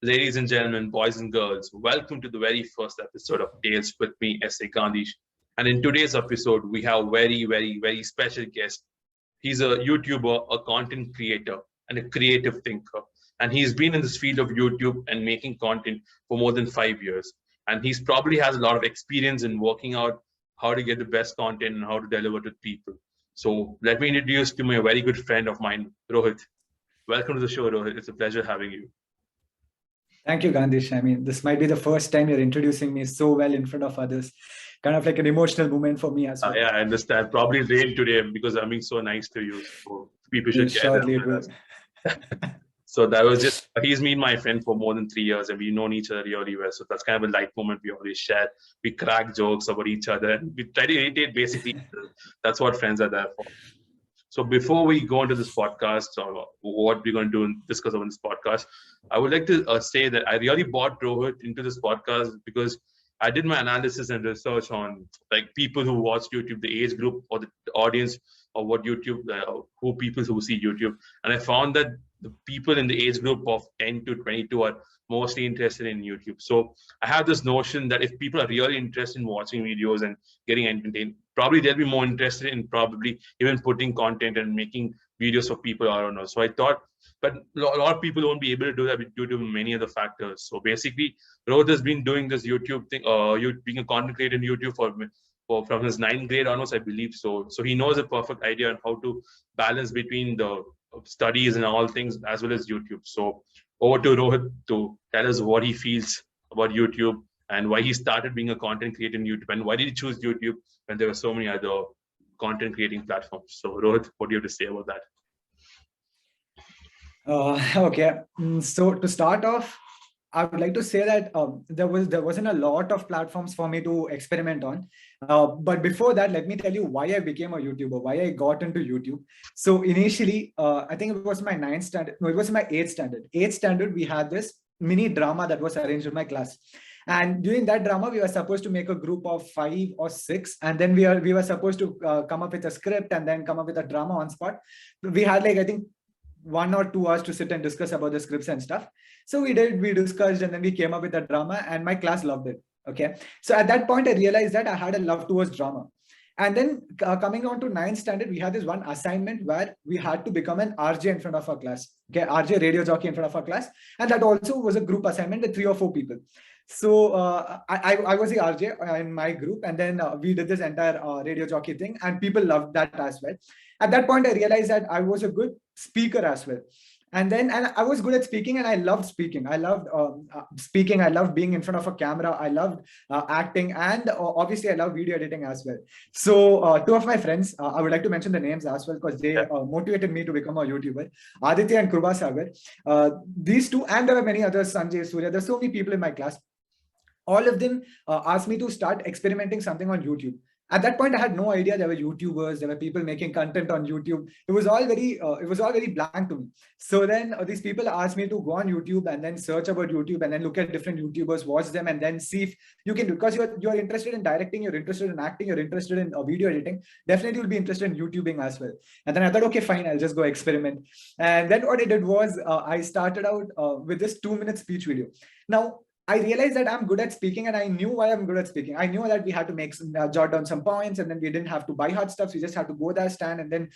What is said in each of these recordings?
Ladies and gentlemen, boys and girls, welcome to the very first episode of Tales with me, S.A. Gandhish. And in today's episode, we have a very special guest. He's a YouTuber, a content creator, and a creative thinker. And he's been in this field of YouTube and making content for more than 5 years. And he's probably has a lot of experience in working out how to get the best content and how to deliver to people. So let me introduce to my very good friend of mine, Rohit. Welcome to the show, Rohit. It's a pleasure having you. Thank you, Gandhish. I mean, this might be the first time you're introducing me so well in front of others. Kind of like an emotional moment for me as well. Yeah, I understand. Probably rain today because I'm being so nice to you. So people should get it. So that was just, he's been my friend for more than 3 years and we've known each other really well. So that's kind of a light moment we always share. We crack jokes about each other and we try to irritate basically. That's what friends are there for. So before we go into this podcast or what we're going to do and discuss on this podcast, I would like to say that I really brought Rohit into this podcast because I did my analysis and research on like people who watch YouTube, the age group or the audience of what YouTube, who people who see YouTube. And I found that the people in the age group of 10 to 22 are mostly interested in YouTube. So I have this notion that if people are really interested in watching videos and getting entertained, probably they'll be more interested in probably even putting content and making videos for people. I don't know. So I thought, but a lot of people won't be able to do that due to many other factors. So basically, Rohit has been doing this YouTube thing, being a content creator in YouTube from his 9th grade onwards, I believe. So he knows a perfect idea on how to balance between the studies and all things as well as YouTube. So over to Rohit to tell us what he feels about YouTube and why he started being a content creator in YouTube and why did he choose YouTube when there were so many other content creating platforms. So Rohit, what do you have to say about that? Okay, so to start off, I would like to say that there wasn't a lot of platforms for me to experiment on. But before that, let me tell you why I became a YouTuber, why I got into YouTube. So initially, I think it was my 9th standard. No, it was my 8th standard. 8th standard, we had this mini drama that was arranged in my class. And during that drama, we were supposed to make a group of 5 or 6. And then we were supposed to come up with a script and then come up with a drama on spot. We had like, I think, 1 or 2 hours to sit and discuss about the scripts and stuff. So we discussed and then we came up with a drama and my class loved it. Okay. So at that point, I realized that I had a love towards drama. And then coming on to 9th standard, we had this one assignment where we had to become an RJ in front of our class. Okay. RJ, radio jockey in front of our class. And that also was a group assignment with 3 or 4 people. So I was the RJ in my group, and then we did this entire radio jockey thing, and people loved that as well. At that point, I realized that I was a good speaker as well. And I was good at speaking and I loved speaking. I loved speaking. I loved being in front of a camera. I loved acting, and obviously I love video editing as well. So 2 of my friends, I would like to mention the names as well because they motivated me to become a YouTuber, Aditya and Kruba Sagar. These 2, and there were many others, Sanjay, Surya. There's so many people in my class. All of them asked me to start experimenting something on YouTube. At that point, I had no idea there were YouTubers, there were people making content on YouTube. It was all very blank to me. So then these people asked me to go on YouTube and then search about YouTube and then look at different YouTubers, watch them, and then see if you can, because you're interested in directing, you're interested in acting, you're interested in video editing, definitely you'll be interested in YouTubing as well. And then I thought, okay, fine, I'll just go experiment. And then what I did was I started out with this 2-minute speech video. Now, I realized that I'm good at speaking, and I knew why I'm good at speaking. I knew that we had to make jot down some points, and then we didn't have to buy hard stuff. We just had to go there, stand, and then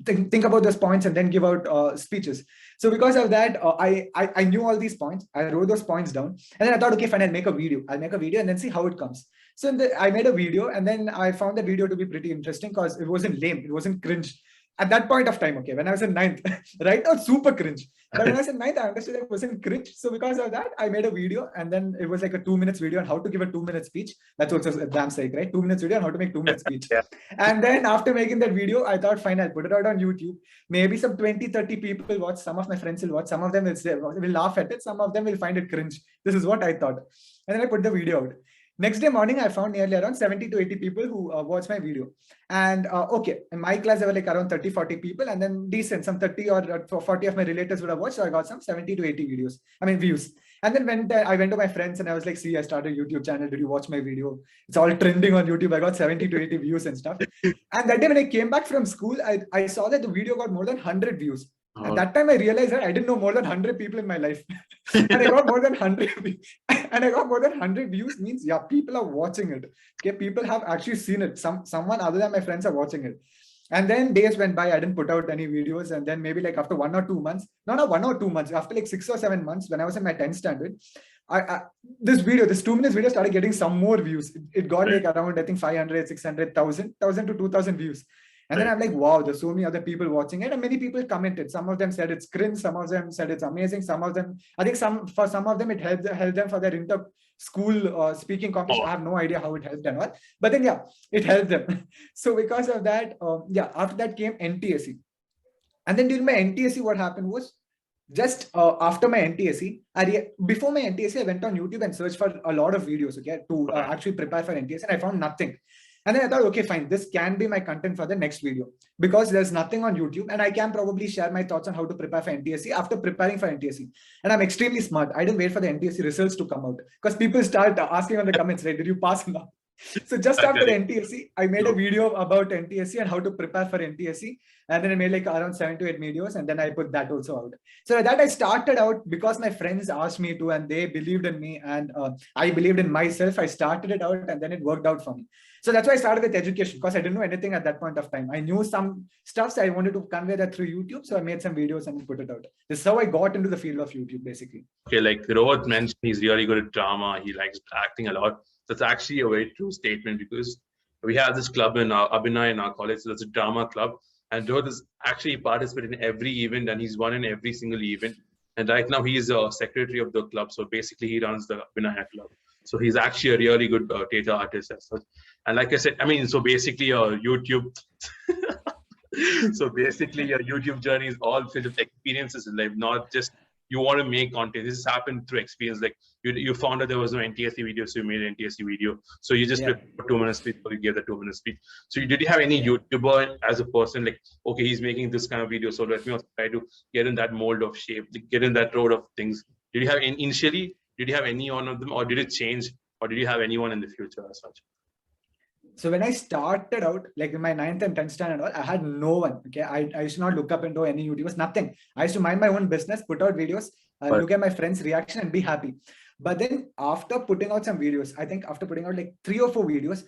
think about those points and then give out speeches. So because of that, I knew all these points. I wrote those points down, and then I thought, okay, fine, I'll make a video and then see how it comes. So I made a video, and then I found the video to be pretty interesting because it wasn't lame. It wasn't cringe. At that point of time, okay, when I was in 9th, right now, super cringe. But when I was in 9th, I understood it wasn't cringe. So because of that, I made a video, and then it was like a 2-minute video on how to give a 2-minute speech. That's also a damn sick, right? 2 minutes video on how to make 2-minute speech. Yeah. And then after making that video, I thought, fine, I'll put it out on YouTube. Maybe some 20, 30 people watch. Some of my friends will watch. Some of them will laugh at it. Some of them will find it cringe. This is what I thought. And then I put the video out. Next day morning, I found nearly around 70 to 80 people who watched my video. And okay, in my class, there were like around 30, 40 people, and then decent, some 30 or 40 of my relatives would have watched. So I got some 70 to 80 views. And then I went to my friends and I was like, see, I started a YouTube channel. Did you watch my video? It's all trending on YouTube. I got 70 to 80 views and stuff. And that day when I came back from school, I saw that the video got more than 100 views. At that time, I realized that I didn't know more than 100 people in my life. And I got more than 100 and I got more than 100 views means, yeah, people are watching it. Okay, people have actually seen it. Someone other than my friends are watching it. And then days went by, I didn't put out any videos. And then maybe like after 1 or 2 months, not 1 or 2 months, after like 6 or 7 months, when I was in my 10th standard, this 2 minutes video started getting some more views. It got like around, I think 500, 600, 1,000 to 2,000 views. And then I'm like, wow, there's so many other people watching it. And many people commented. Some of them said it's cringe. Some of them said it's amazing. Some of them, I think for some of them, it helped them for their inter-school speaking competition. I have no idea how it helped and all. But then, yeah, it helped them. So because of that, after that came NTSE. And then during my NTSE, what happened was, just after my NTSE, before my NTSE, I went on YouTube and searched for a lot of videos, okay, to actually prepare for NTSE, and I found nothing. And then I thought, okay, fine, this can be my content for the next video because there's nothing on YouTube, and I can probably share my thoughts on how to prepare for NTSE after preparing for NTSE. And I'm extremely smart. I didn't wait for the NTSE results to come out because people start asking on the comments, right, did you pass or not? So just after the NTSE, I made a video about NTSE and how to prepare for NTSE. And then I made like around 7 to 8 videos. And then I put that also out. So that I started out because my friends asked me to, and they believed in me, and I believed in myself. I started it out, and then it worked out for me. So that's why I started with education, because I didn't know anything at that point of time. I knew some stuff, so I wanted to convey that through YouTube. So I made some videos and put it out. This is how I got into the field of YouTube, basically. Okay, like Rohit mentioned, he's really good at drama. He likes acting a lot. That's actually a very true statement, because we have this club in Abhinay in our college. So that's a drama club. And Rohit is actually participated in every event, and he's won in every single event. And right now he's a secretary of the club. So basically he runs the Abhinay club. So he's actually a really good theater artist as such. And like I said, I mean, so basically YouTube, so basically your YouTube journey is all filled with experiences in life, not just you want to make content. This has happened through experience. Like you found out there was no NTSE video, so you made an NTSE video. So you just prepared a 2-minute speech, or you gave the 2-minute speech. So did you have any YouTuber as a person, like, okay, he's making this kind of video, so let me also try to get in that mold of shape, get in that road of things. Did you have initially? Did you have any one of them, or did it change, or did you have anyone in the future as such? So when I started out, like in my 9th and 10th standard, I had no one. Okay, I used to not look up into any YouTubers, nothing. I used to mind my own business, put out videos, look at my friends' reaction, and be happy. But then after putting out some videos, I think after putting out like 3 or 4 videos,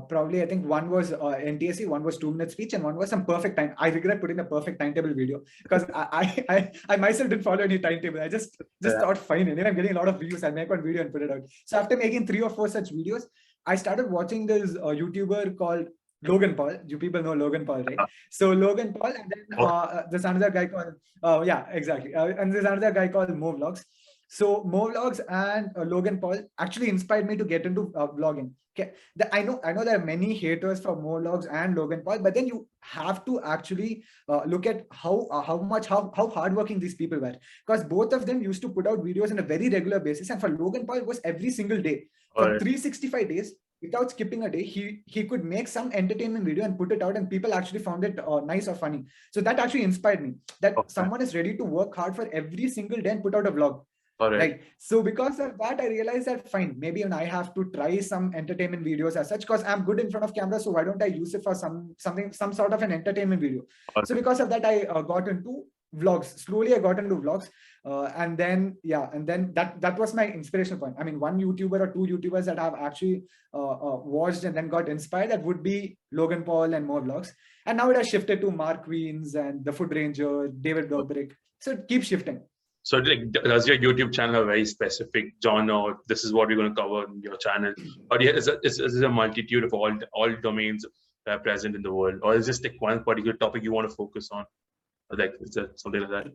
probably I think one was NTSE, one was 2-minute speech, and one was some perfect time. I regret putting the perfect timetable video because I myself didn't follow any timetable. I just thought, fine, and then I'm getting a lot of views. I'll make one video and put it out. So after making 3 or 4 such videos, I started watching this YouTuber called Logan Paul. You people know Logan Paul, right? So Logan Paul, and then there's another guy called yeah, exactly. And there's another guy called Mo Vlogs. So Mo Vlogs and Logan Paul actually inspired me to get into vlogging. Okay, I know there are many haters for Mo Vlogs and Logan Paul, but then you have to actually look at how hardworking these people were, because both of them used to put out videos on a very regular basis, and for Logan Paul it was every single day for 365 days. Without skipping a day, he could make some entertainment video and put it out, and people actually found it nice or funny. So that actually inspired me, that someone is ready to work hard for every single day and put out a vlog. Right. So because of that, I realized that fine, maybe I have to try some entertainment videos as such, because I'm good in front of camera. So why don't I use it for some sort of an entertainment video? So because of that, I got into vlogs. Slowly, I got into vlogs. And then that was my inspirational point. I mean, one YouTuber or 2 YouTubers that I've actually watched and then got inspired, that would be Logan Paul and Mo Vlogs. And now it has shifted to Mark Queens and the Food Ranger, David Dobrik. So it keeps shifting. So like, does your YouTube channel have a very specific genre? This is what we're going to cover in your channel, or is it a multitude of all domains that are present in the world, or is this like one particular topic you want to focus on, or like is it something like that?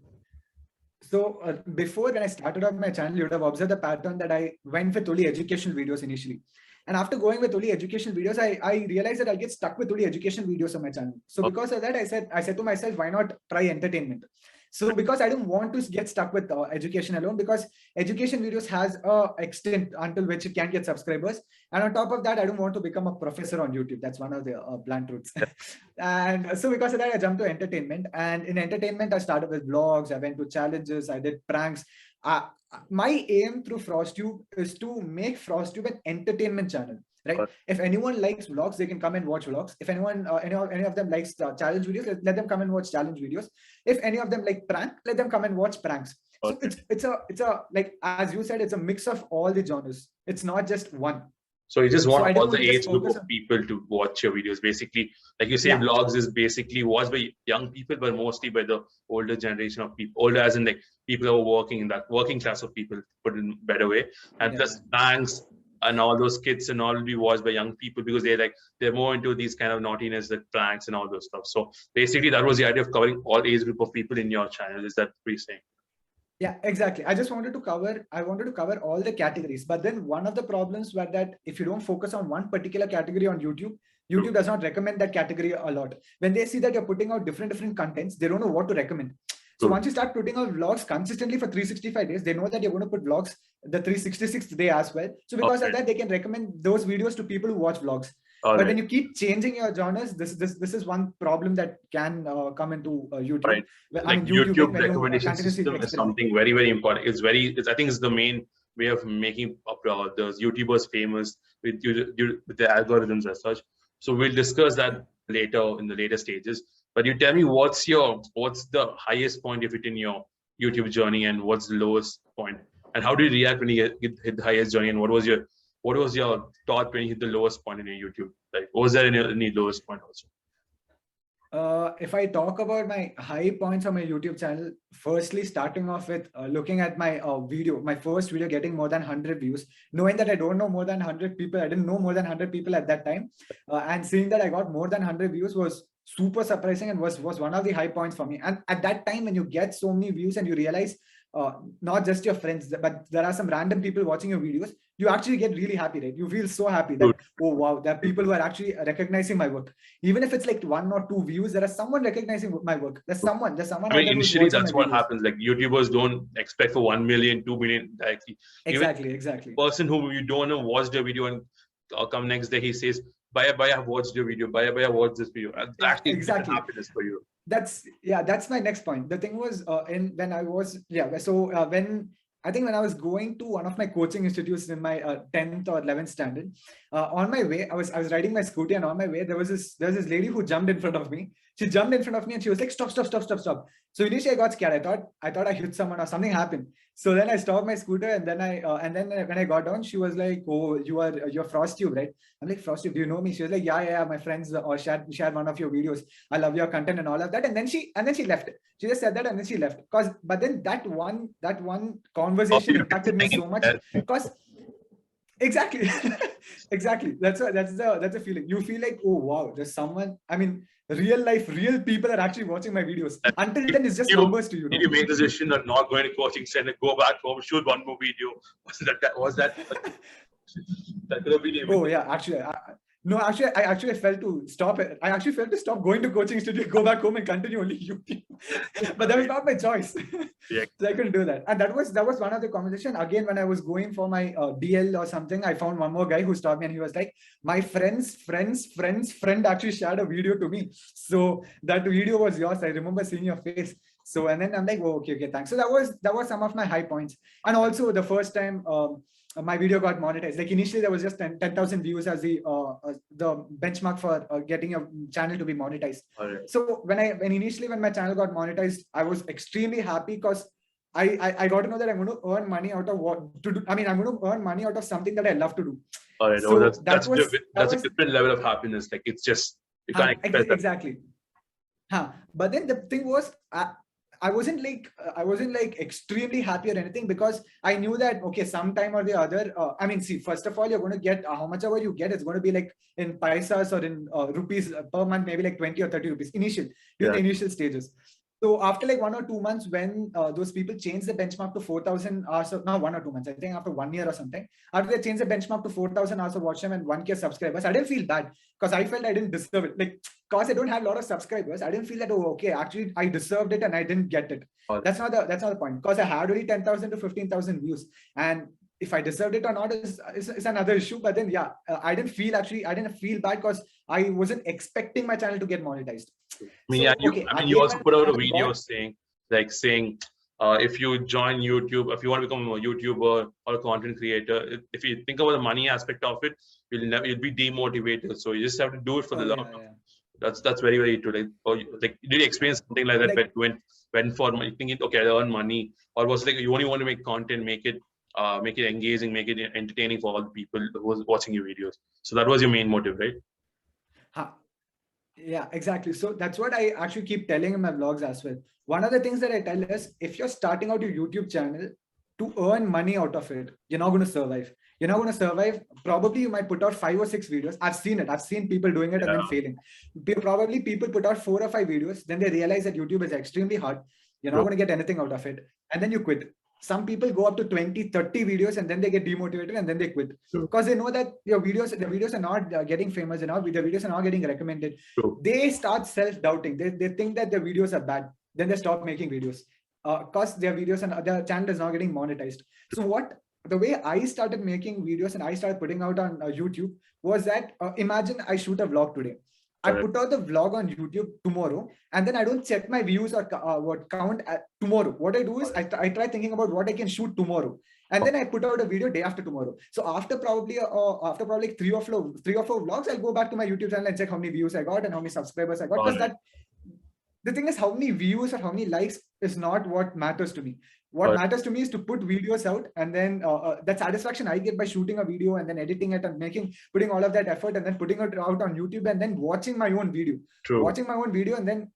So before, when I started off my channel, you would have observed the pattern that I went with only educational videos initially. And after going with only educational videos, I realized that I get stuck with only educational videos on my channel. So because of that, I said to myself, why not try entertainment? So because I didn't want to get stuck with education alone, because education videos has a extent until which it can get subscribers. And on top of that, I don't want to become a professor on YouTube. That's one of the blunt truths. And so because of that, I jumped to entertainment. And in entertainment, I started with vlogs. I went to challenges. I did pranks. My aim through FrostTube is to make FrostTube an entertainment channel. right? If anyone likes vlogs, they can come and watch vlogs. If anyone, any of them likes challenge videos, let them come and watch challenge videos. If any of them like prank, let them come and watch pranks. So it's a like, as you said, it's a mix of all the genres. It's not just one. So you just want all the age group of people to watch your videos. Basically, like you say, vlogs is basically watched by young people, but mostly by the older generation of people. Older as in like people who are working in that working class of people, put in a better way. And plus pranks and all those skits and all will be watched by young people because they're more into these kind of naughtiness, like pranks and all those stuff. So basically, that was the idea of covering all age group of people in your channel. Is that what you're saying? Yeah, exactly. I wanted to cover all the categories, but then one of the problems were that if you don't focus on one particular category on YouTube does not recommend that category a lot. When they see that you're putting out different contents, they don't know what to recommend. So once you start putting out vlogs consistently for 365 days, they know that you're going to put vlogs the 366th day as well. So because of that, they can recommend those videos to people who watch vlogs. But when you keep changing your genres, this is one problem that can come into YouTube. Right. I mean, YouTube recommendation system is something very, very important. I think it's the main way of making those YouTubers famous with the algorithms as such. So we'll discuss that later in the later stages. But you tell me what's the highest point you've hit in your YouTube journey and what's the lowest point? And how do you react when you hit the highest journey? And what was your thought when you hit the lowest point in your YouTube? Like, was there any lowest point also? If I talk about my high points on my YouTube channel, firstly, starting off with looking at my my first video getting more than 100 views, knowing that I don't know more than 100 people, I didn't know more than 100 people at that time, and seeing that I got more than 100 views was super surprising and was one of the high points for me. And at that time, when you get so many views and you realize not just your friends, but there are some random people watching your videos, you actually get really happy, right? You feel so happy that, oh wow, there are people who are actually recognizing my work. Even if it's like 1 or 2 views, there is someone recognizing my work. There's someone. I mean, initially that's what happens. Like YouTubers don't expect for 1 million, 2 million directly. Exactly. Person who you don't know watched your video and come next day he says, Bye, I've watched your video. Bye, I've watched this video. That's exactly happiness for you. That's my next point. The thing was when I was when I was going to one of my coaching institutes in my 10th or 11th standard, on my way, I was riding my scooty, and on my way there was this lady who jumped in front of me. She jumped in front of me and she was like, stop. So initially I got scared. I thought I hit someone or something happened. So then I stopped my scooter, and then when I got down, she was like, oh, you're FrostTube, right? I'm like, FrostTube, do you know me? She was like, yeah, my friends shared one of your videos. I love your content and all of that. And then she left. She just said that and then she left. But then that one conversation impacted me so much because exactly. That's the feeling. You feel like, oh wow, there's someone. I mean, real people are actually watching my videos. Until then, it's just numbers to you. Did you make the decision of not going to coaching center, go back home, shoot one more video? Was that that could have been? Oh yeah, actually. I actually felt to stop it. I actually felt to stop going to coaching studio, go back home and continue only YouTube. But that was not my choice. Yeah. So I couldn't do that. And that was one of the conversation. Again, when I was going for my DL or something, I found one more guy who stopped me and he was like, my friend's friend actually shared a video to me. So that video was yours. I remember seeing your face. So, and then I'm like, oh, okay, thanks. So that was some of my high points. And also the first time my video got monetized. Like initially there was just 10,000 views as the benchmark for getting a channel to be monetized. Right. So when my channel got monetized, I was extremely happy because I got to know that I'm going to earn money out of what to do. I mean, I'm going to earn money out of something that I love to do. All right. So that's a different level of happiness. Like it's just, you can't expect exactly. But then the thing was, I wasn't like extremely happy or anything because I knew that, okay, sometime or the other, I mean, see, first of all, you're going to get how much ever you get, it's going to be like in paisas or in rupees per month, maybe like 20 or 30 rupees in the initial stages. So after like 1 or 2 months, when those people changed the benchmark to 4,000 hours, now 1 or 2 months, I think after 1 year or something, after they changed the benchmark to 4,000 hours of watch time and 1K subscribers, I didn't feel bad because I felt I didn't deserve it. Like, because I don't have a lot of subscribers, I didn't feel that, oh, okay, actually I deserved it and I didn't get it. That's not the point, because I had only 10,000 to 15,000 views. And if I deserved it or not is another issue. But then, yeah, I didn't feel bad because I wasn't expecting my channel to get monetized. I mean, you also put out a video saying if you join YouTube, if you want to become a YouTuber or a content creator, if you think about the money aspect of it, you'll be demotivated. So you just have to do it for the Oh love. yeah, yeah. That's very, very true. Like, did you experience something like that Like, when you went for thinking, okay, I earn money, or was it like you only want to make content, make it engaging, make it entertaining for all the people who was watching your videos? So that was your main motive, right? huh, yeah, exactly. So that's what I actually keep telling in my vlogs as well. One of the things that I tell is, if you're starting out your YouTube channel to earn money out of it, you're not going to survive. You're not going to survive. Probably you might put out 5 or 6 videos. I've seen it. I've seen people doing it and then Yeah, failing. Probably people put out 4 or 5 videos, then they realize that YouTube is extremely hard. You're not true, going to get anything out of it. And then you quit. Some people go up to 20, 30 videos and then they get demotivated and then they quit, true, because they know that the videos are not getting famous enough. The videos are not getting recommended. true. They start self-doubting. They think that their videos are bad. Then they stop making videos because their videos and their channel is not getting monetized. So the way I started making videos and I started putting out on YouTube was that, imagine I shoot a vlog today. I Correct. put out the vlog on YouTube tomorrow, and then I don't check my views or what count tomorrow. What I do is I try thinking about what I can shoot tomorrow, and then I put out a video day after tomorrow. So after probably 3 or 4 vlogs, I'll go back to my YouTube channel and check how many views I got and how many subscribers I got. Because Alright. the thing is, how many views or how many likes is not what matters to me. What matters to me is to put videos out, and then that satisfaction I get by shooting a video and then editing it and putting all of that effort and then putting it out on YouTube and then watching my own video, True. and then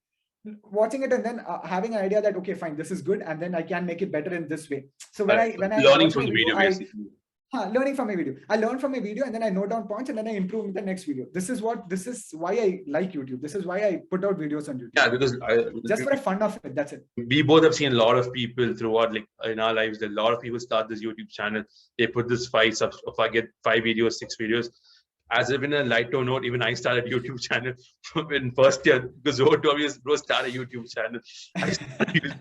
watching it and then having an idea that, okay, fine, this is good, and then I can make it better in this way. So when I Learning watch from my the video, video, basically. learning from a video. I learn from a video and then I note down points and then I improve in the next video. This is why I like YouTube. This is why I put out videos on YouTube. Yeah, because just for the fun of it. That's it. We both have seen a lot of people throughout, like in our lives, a lot of people start this YouTube channel. They put this 5 subs, if I get 5 videos, 6 videos. As even a lighter note, even I started YouTube channel in first year because Rohit told me, bro, start a YouTube channel. I started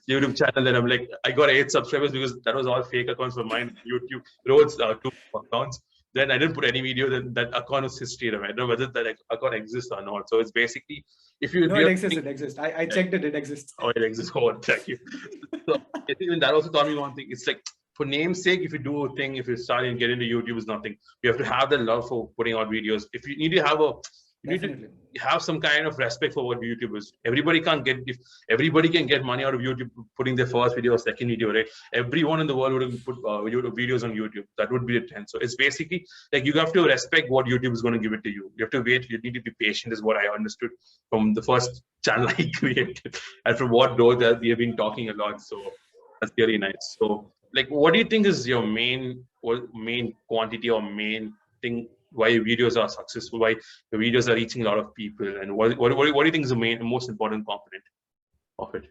YouTube channel, then I'm like, I got 8 subscribers because that was all fake accounts for mine. YouTube, Rohit's 2 accounts. Then I didn't put any video. Then that account was history. I don't know whether that account exists or not. So it's basically, if you it exists. I checked it. It exists. Oh, it exists. Oh, thank you. So even that also taught me one thing. It's like, for name's sake, if you do a thing, if you start and get into YouTube, is nothing. You have to have the love for putting out videos. If you need to have need to have some kind of respect for what YouTube is. Everybody can get money out of YouTube putting their first video or second video, right? Everyone in the world would put YouTube videos on YouTube. That would be the trend. So it's basically like you have to respect what YouTube is going to give it to you. You have to wait. You need to be patient, is what I understood from the first channel I created, and from what that we have been talking a lot. So that's really nice. So, like, what do you think is your main quantity or main thing why your videos are successful, why your videos are reaching a lot of people, and what do you think is the most important component of it?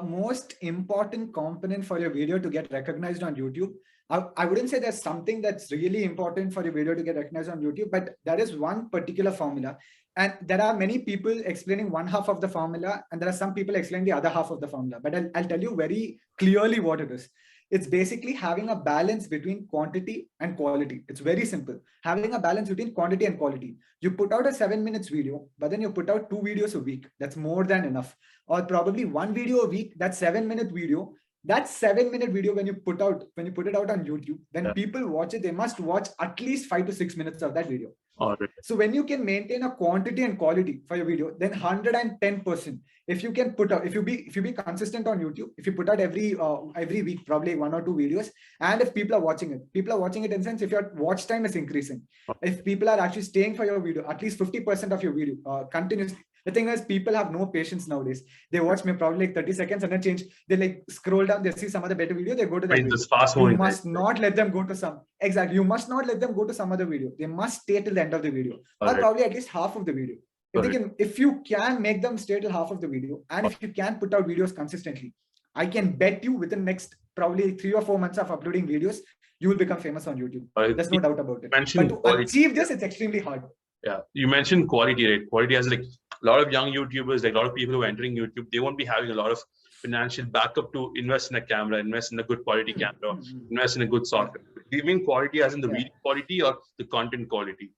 Most important component for your video to get recognized on YouTube, I wouldn't say there's something that's really important for your video to get recognized on YouTube, but there is one particular formula, and there are many people explaining one half of the formula, and there are some people explaining the other half of the formula, but I'll tell you very clearly what it is. It's basically having a balance between quantity and quality. It's very simple. Having a balance between quantity and quality. You put out a 7 minutes video, but then you put out 2 videos a week. That's more than enough. Or probably 1 video a week. That's 7-minute video. That 7-minute video, when you put it out on YouTube, when people watch it, they must watch at least 5 to 6 minutes of that video. Right. So when you can maintain a quantity and quality for your video, then 110%. If you can put out, if you be consistent on YouTube, if you put out every week, probably 1 or 2 videos, and if people are watching it in the sense, if your watch time is increasing, if people are actually staying for your video, at least 50% of your video continuously. The thing is, people have no patience nowadays. They watch me probably like 30 seconds and then change. They like scroll down, they see some other better video, they go to that video. You must not let them go to some. Exactly. You must not let them go to some other video. They must stay till the end of the video, or probably at least half of the video. If you can make them stay till half of the video, and if you can put out videos consistently, I can bet you within the next probably 3 or 4 months of uploading videos, you will become famous on YouTube. There's no doubt about it. But to achieve this, it's extremely hard. Yeah, you mentioned quality, right? Quality has like a lot of young YouTubers, like a lot of people who are entering YouTube, they won't be having a lot of financial backup to invest in a camera, invest in a good quality camera, invest in a good software. Do you mean quality as in the video quality or the content quality?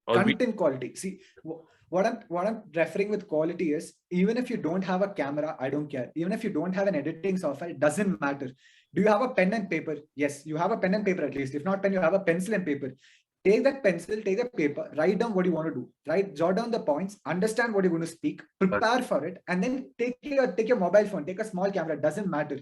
Content quality. See, what I'm referring with quality is, even if you don't have a camera, I don't care. Even if you don't have an editing software, it doesn't matter. Do you have a pen and paper? Yes, you have a pen and paper at least. If not pen, you have a pencil and paper. Take that pencil, take the paper, write down what you want to do, right? Jot down the points, understand what you're going to speak, prepare for it, and then take your mobile phone, take a small camera. It doesn't matter.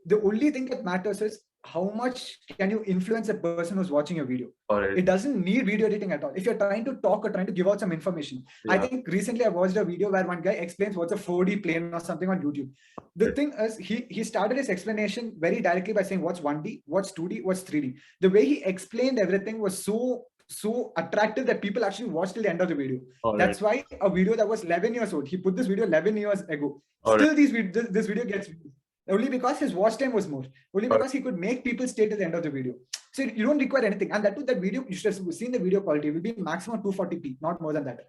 The only thing that matters is how much can you influence a person who's watching your video. It doesn't need video editing at all. If you're trying to talk or trying to give out some information, I think recently I watched a video where one guy explains what's a 4D plane or something on YouTube. The thing is, he started his explanation very directly by saying what's 1D, what's 2D, what's 3D. The way he explained everything was so attractive that people actually watched till the end of the video. That's why a video that was 11 years old, he put this video 11 years ago. Still, this video gets views. Only because his watch time was more. Only because he could make people stay to the end of the video. So you don't require anything. And that video, you should have seen the video quality. It will be maximum 240p, not more than that.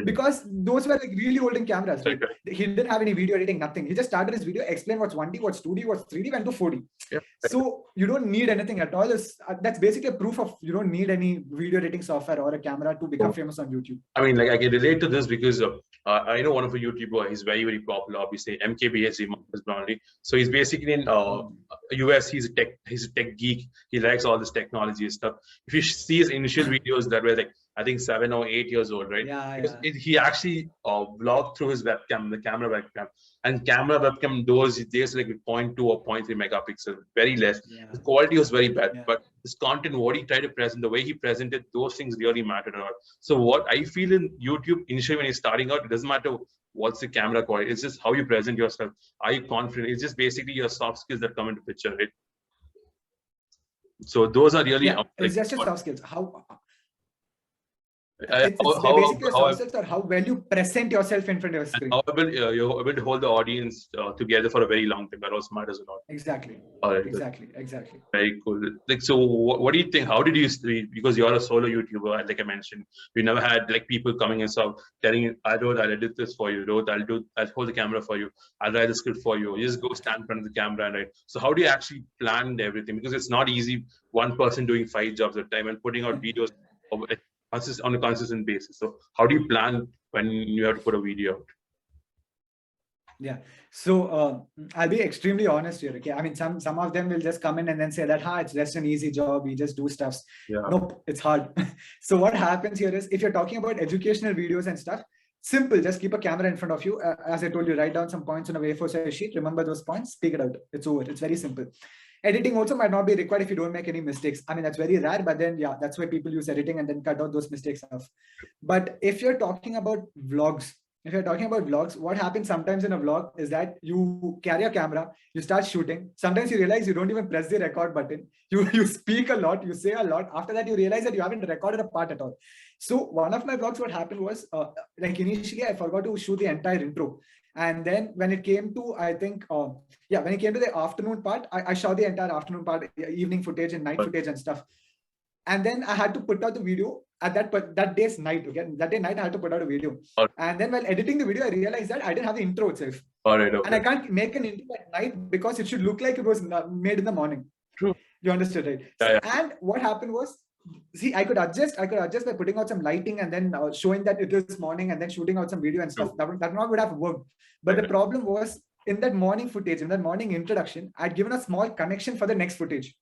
Because those were like really olden cameras. Right? He didn't have any video editing, nothing. He just started his video, explained what's 1D, what's 2D, what's 3D, went to 4D. So you don't need anything at all. That's basically a proof of you don't need any video editing software or a camera to become famous on YouTube. I mean, like I can relate to this because I know one of the YouTuber. He's very, very popular. Obviously, MKBHD, Marcus Brownlee. So he's basically in US. He's a tech geek. He likes all this technology and stuff. If you see his initial videos that were like, I think 7 or 8 years old, right? He actually vlogged through his webcam, the camera webcam, and camera webcam those days like 0.2 or 0.3 megapixel, very less. The quality was very bad, but his content, what he tried to present, the way he presented, those things really mattered a lot. So what I feel in YouTube initially when he's starting out, it doesn't matter what's the camera quality. It's just how you present yourself. Are you confident? It's just basically your soft skills that come into picture, right? So those are really it's just your soft skills. It's basically your soft skills or how well you present yourself in front of your screen. How you're able to hold the audience together for a very long time. That also matters a lot. Exactly. Exactly. Very cool. Like, so what do you think? How did you, because you're a solo YouTuber, like I mentioned, you never had like people coming and stuff telling you, I'll edit this for you, Rohit, I'll hold the camera for you, I'll write the script for you. You just go stand in front of the camera and write. So how do you actually plan everything? Because it's not easy, one person doing 5 jobs at a time and putting out videos on a consistent basis. So how do you plan when you have to put a video out? Yeah, so I'll be extremely honest here. Okay, I mean, some of them will just come in and then say that, it's just an easy job, we just do stuff. Nope, it's hard. So what happens here is, if you're talking about educational videos and stuff, simple, just keep a camera in front of you. As I told you, write down some points on a A4 size sheet, remember those points, speak it out, it's over. It's very simple. Editing also might not be required if you don't make any mistakes. I mean, that's very rare, but then that's why people use editing and then cut out those mistakes off. But if you're talking about vlogs, what happens sometimes in a vlog is that you carry a camera, you start shooting. Sometimes you realize you don't even press the record button. You speak a lot, you say a lot. After that, you realize that you haven't recorded a part at all. So one of my vlogs, what happened was, like initially I forgot to shoot the entire intro. And then when it came to, I think, when it came to the afternoon part, I shot the entire afternoon part, evening footage and night footage and stuff. And then I had to put out the video at that day's night. Okay, that day night I had to put out a video. And then while editing the video, I realized that I didn't have the intro itself. And I can't make an intro at night because it should look like it was made in the morning. True. You understood, right? And what happened was, see, I could adjust by putting out some lighting and then showing that it is morning and then shooting out some video and stuff. That would have worked. But the problem was, in that morning footage, in that morning introduction, I'd given a small connection for the next footage.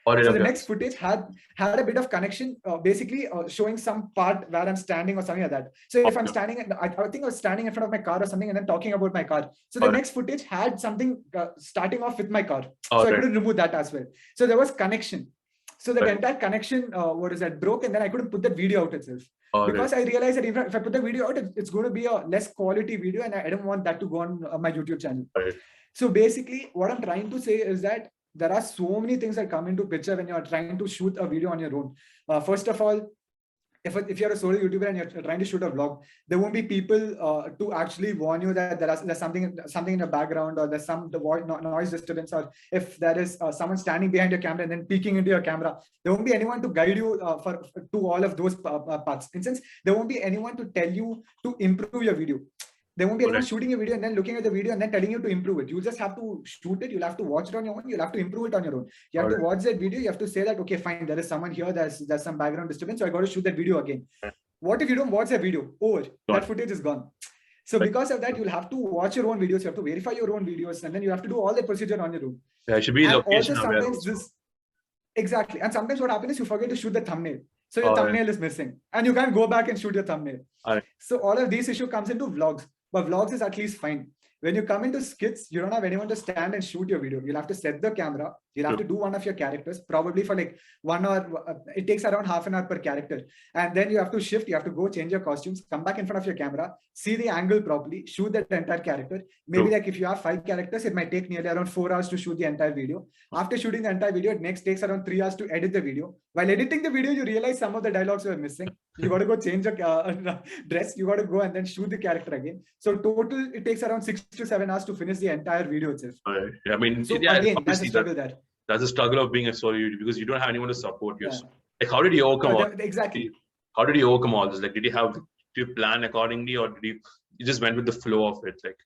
So the next footage had a bit of connection, basically showing some part where I'm standing or something like that. So if I'm standing, I think I was standing in front of my car or something and then talking about my car. So the next footage had something starting off with my car. So I couldn't remove that as well. So there was connection. So the entire connection, broke, and then I couldn't put that video out itself. Because I realized that if I put the video out, it's going to be a less quality video, and I don't want that to go on my YouTube channel. So basically, what I'm trying to say is that there are so many things that come into picture when you're trying to shoot a video on your own. First of all, if you're a solo YouTuber and you're trying to shoot a vlog, there won't be people to actually warn you that there's something in the background, or there's some noise disturbance, or if there is someone standing behind your camera and then peeking into your camera, there won't be anyone to guide you to all of those parts. In sense, there won't be anyone to tell you to improve your video. There won't be anyone shooting a video and then looking at the video and then telling you to improve it. You just have to shoot it. You'll have to watch it on your own. You'll have to improve it on your own. You have to watch that video. You have to say that, okay, fine, there is someone here. There's some background disturbance. So I got to shoot that video again. What if you don't watch the video? Over. That footage is gone. So because of that, you'll have to watch your own videos. You have to verify your own videos, and then you have to do all the procedure on your own. Yeah, it should be location also aware. Sometimes this exactly, and sometimes what happens is you forget to shoot the thumbnail. So your thumbnail is missing, and you can't go back and shoot your thumbnail. So all of these issue comes into vlogs, but vlogs is at least fine. When you come into skits, you don't have anyone to stand and shoot your video. You'll have to set the camera. You'll have to do one of your characters, probably for like 1 hour. It takes around half an hour per character. And then you have to shift. You have to go change your costumes, come back in front of your camera, see the angle properly, shoot that entire character. Maybe like if you have 5 characters, it might take nearly around 4 hours to shoot the entire video. After shooting the entire video, it takes around 3 hours to edit the video. While editing the video, you realize some of the dialogues were missing. You got to go change your dress. You got to go and then shoot the character again. So total, it takes around 6 to 7 hours to finish the entire video itself. I mean, so again, that's a struggle there. That's a struggle of being a solo YouTuber because you don't have anyone to support you. Like, how did you overcome all exactly? How did you overcome all this? Like, did you plan accordingly, or did you just went with the flow of it? Like,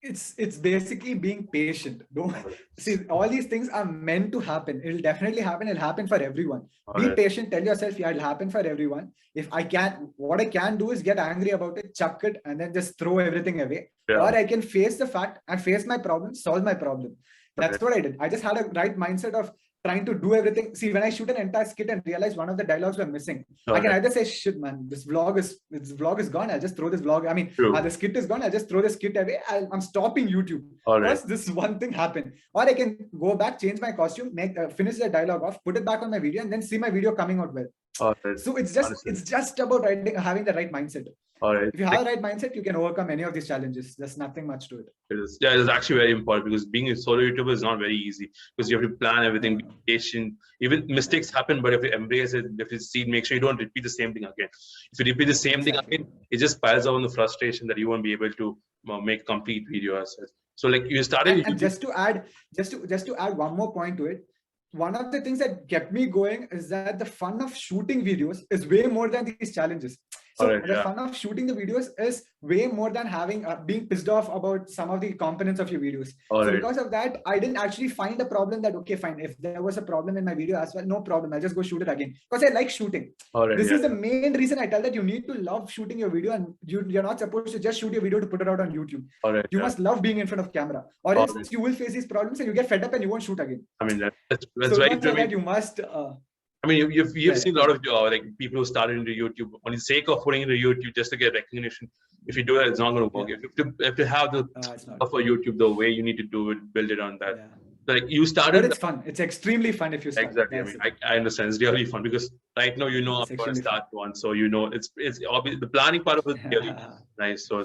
it's basically being patient. Don't see, all these things are meant to happen. It'll definitely happen. It'll happen for everyone. Be patient. Tell yourself, yeah, it'll happen for everyone. If I can't, what I can do is get angry about it, chuck it, and then just throw everything away. Or I can face the fact and face my problem, solve my problem. That's what I did. I just had a right mindset of trying to do everything. See, when I shoot an entire skit and realize one of the dialogues were missing, I can either say, shit, man, this vlog is gone. I'll just throw this vlog. I mean, the skit is gone. I'll just throw the skit away. I'm stopping YouTube. Because this one thing happened. Or I can go back, change my costume, finish the dialogue off, put it back on my video, and then see my video coming out well. So it's just about having the right mindset. If you have the right mindset, you can overcome any of these challenges. There's nothing much to it. Yeah, it's actually very important because being a solo YouTuber is not very easy because you have to plan everything, be patient. Even mistakes happen, but if you embrace it, if you see, make sure you don't repeat the same thing again. If you repeat the same thing again, it just piles up on the frustration that you won't be able to make a complete video as such. So like you started. And just to add one more point to it, one of the things that kept me going is that the fun of shooting videos is way more than these challenges. So the fun of shooting the videos is way more than having being pissed off about some of the components of your videos. So because of that, I didn't actually find a problem that, okay, fine, if there was a problem in my video as well, no problem, I'll just go shoot it again. Because I like shooting. This is the main reason I tell that you need to love shooting your video, and you're not supposed to just shoot your video to put it out on YouTube. You must love being in front of camera, or else you will face these problems and you get fed up and you won't shoot again. I mean, that's so right. That you must... I mean, you've seen a lot of like people who started into YouTube on the sake of putting into YouTube just to get recognition. If you do that, it's not going to work. You have to have the stuff for YouTube the way you need to do it, build it on that. Like you started. But it's fun. It's extremely fun if you start. Exactly. I mean, I understand. It's really fun because right now I'm going to start one, so it's obvious. The planning part of it is really nice. So,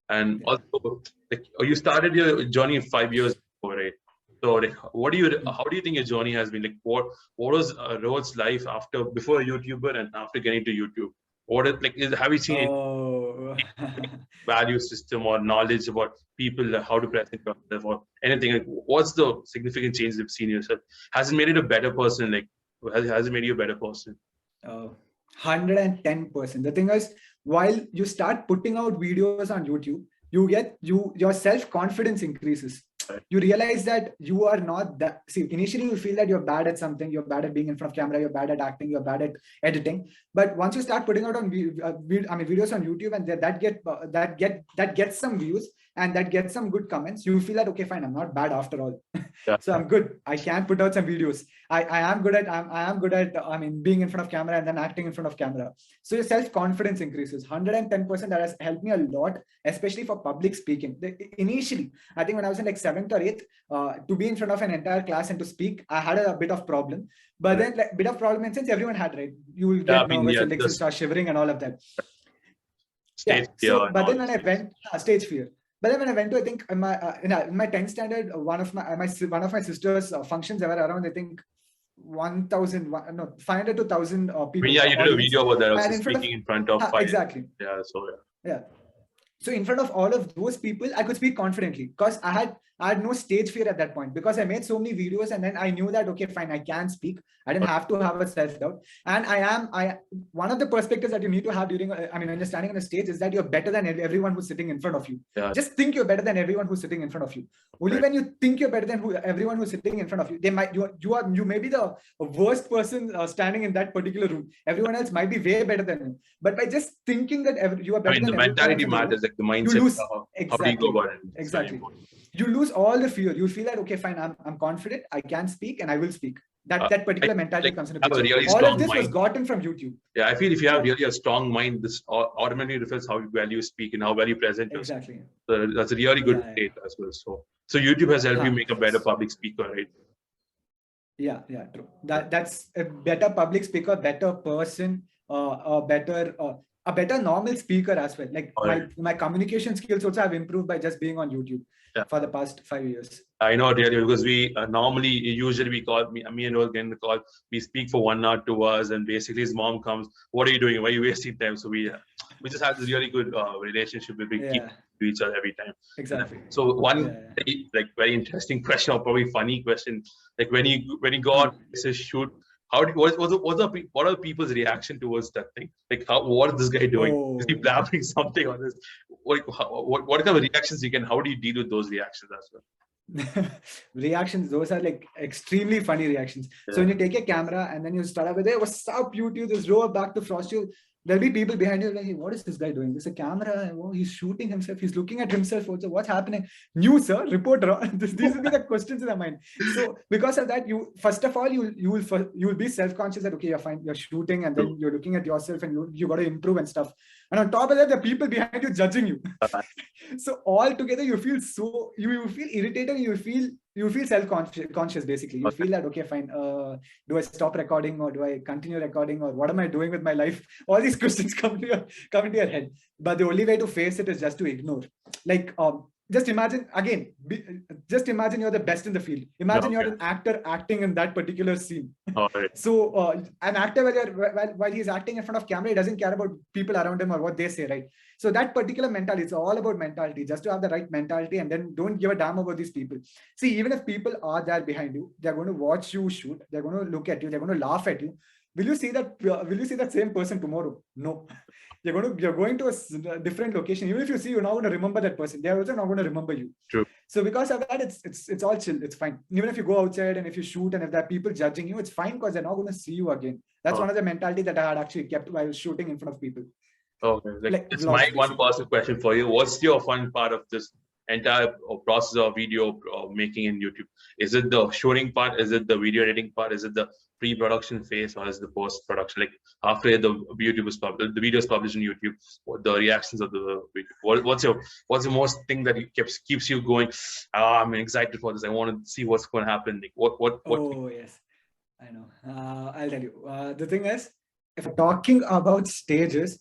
and also, like, you started your journey 5 years ago, right? So, like, how do you think your journey has been? Like, what was Rohit's life before a YouTuber and after getting to YouTube? Have you seen any value system or knowledge about people, how to present yourself or anything? Like, what's the significant change you've seen yourself? Has it made it a better person? Like, has it made you a better person? 110%. The thing is, while you start putting out videos on YouTube, your self-confidence increases. You realize that you are not that. See, initially you feel that you're bad at something, you're bad at being in front of camera, you're bad at acting, you're bad at editing. But once you start putting out on videos on YouTube, and that gets some views and that gets some good comments, you feel that, okay, fine, I'm not bad after all. So I'm good. I can put out some videos. I am good at being in front of camera and then acting in front of camera. So your self-confidence increases 110%. That has helped me a lot, especially for public speaking. Initially, I think when I was in like 7th or 8th, to be in front of an entire class and to speak, I had a bit of problem. But then like, bit of problem in sense everyone had, right? You will get nervous, your legs will start shivering and all of that. Stage fear. But then when I went, stage fear. But then when I went to, I think in my 10th standard, one of my sister's functions, there were around, I think, 500 to 1,000 people. Yeah, you did a video about that. Also speaking in front of 5. Exactly. Yeah. So So in front of all of those people, I could speak confidently because I had I had no stage fear at that point because I made so many videos, and then I knew that, okay, fine, I can speak. I didn't have to have a self-doubt. And one of the perspectives that you need to have during, when you're standing on a stage is that you're better than everyone who's sitting in front of you. Yeah. Just think you're better than everyone who's sitting in front of you. Only when you think you're better than everyone who's sitting in front of you, you may be the worst person standing in that particular room. Everyone else might be way better than you. But by just thinking that you are better than the mentality matters, like the mindset. You lose, how do you go about it? Exactly. You lose all the fear. You feel that, okay, fine, I'm confident, I can speak, and I will speak. That particular mentality comes into picture. Really all of this was gotten from YouTube. Yeah, I feel if you have really a strong mind, this automatically reflects how well you speak and how well you present yourself. Exactly. So that's a really good trait as well. So YouTube has helped you make a better public speaker, right? Yeah, true. That's a better public speaker, better person, a better normal speaker as well. Like my communication skills also have improved by just being on YouTube for the past 5 years. I know, really, because we usually we call me and Rohit get in the call. We speak for 1 hour, 2 hours, and basically his mom comes. What are you doing? Why are you wasting time? So we just have this really good relationship where we keep to each other every time. Exactly. So one very interesting question, or probably funny question, like when you go out to shoot, what are people's reaction towards that thing? Like what is this guy doing? Is he blabbering something on this? What kind of reactions you can? How do you deal with those reactions as well? Reactions, those are like extremely funny reactions. So when you take a camera and then you start up with, hey, what's up, YouTube? Just roll back to FrostTube. There'll be people behind you like, hey, what is this guy doing? There's a camera. Oh, he's shooting himself. He's looking at himself also. What's happening? News, sir, reporter. These will be the questions in the mind. So because of that, you first of all you will be self-conscious that, okay, you're fine, you're shooting, and then you're looking at yourself and you got to improve and stuff. And on top of that, the people behind you judging you. So all together, you feel irritated. You feel self-conscious basically. You feel that, okay, fine, do I stop recording or do I continue recording, or what am I doing with my life? All these questions come to your head. But the only way to face it is just to ignore. Like just imagine you're the best in the field. Imagine you're an actor acting in that particular scene. So an actor, while he's acting in front of camera, he doesn't care about people around him or what they say, right? So that particular mentality, it's all about mentality, just to have the right mentality, and then don't give a damn about these people. See, even if people are there behind you, they're going to watch you shoot, they're going to look at you, they're going to laugh at you. Will you see that same person tomorrow? No. You're going to a different location. Even if you see, you're not going to remember that person. They're also not going to remember you. True. So because of that, it's all chill. It's fine. Even if you go outside and if you shoot and if there are people judging you, it's fine because they're not going to see you again. That's one of the mentality that I had actually kept while shooting in front of people. Okay. It's my one personal question for you. What's your fun part of this entire process of video making in YouTube? Is it the shooting part? Is it the video editing part? Is it the pre-production phase, or is it the post-production? Like after the video is published on YouTube, the reactions of the video. What's the most thing that keeps you going? I'm excited for this. I want to see what's going to happen. Like, what? Oh yes, I know. I'll tell you. The thing is, if we're talking about stages.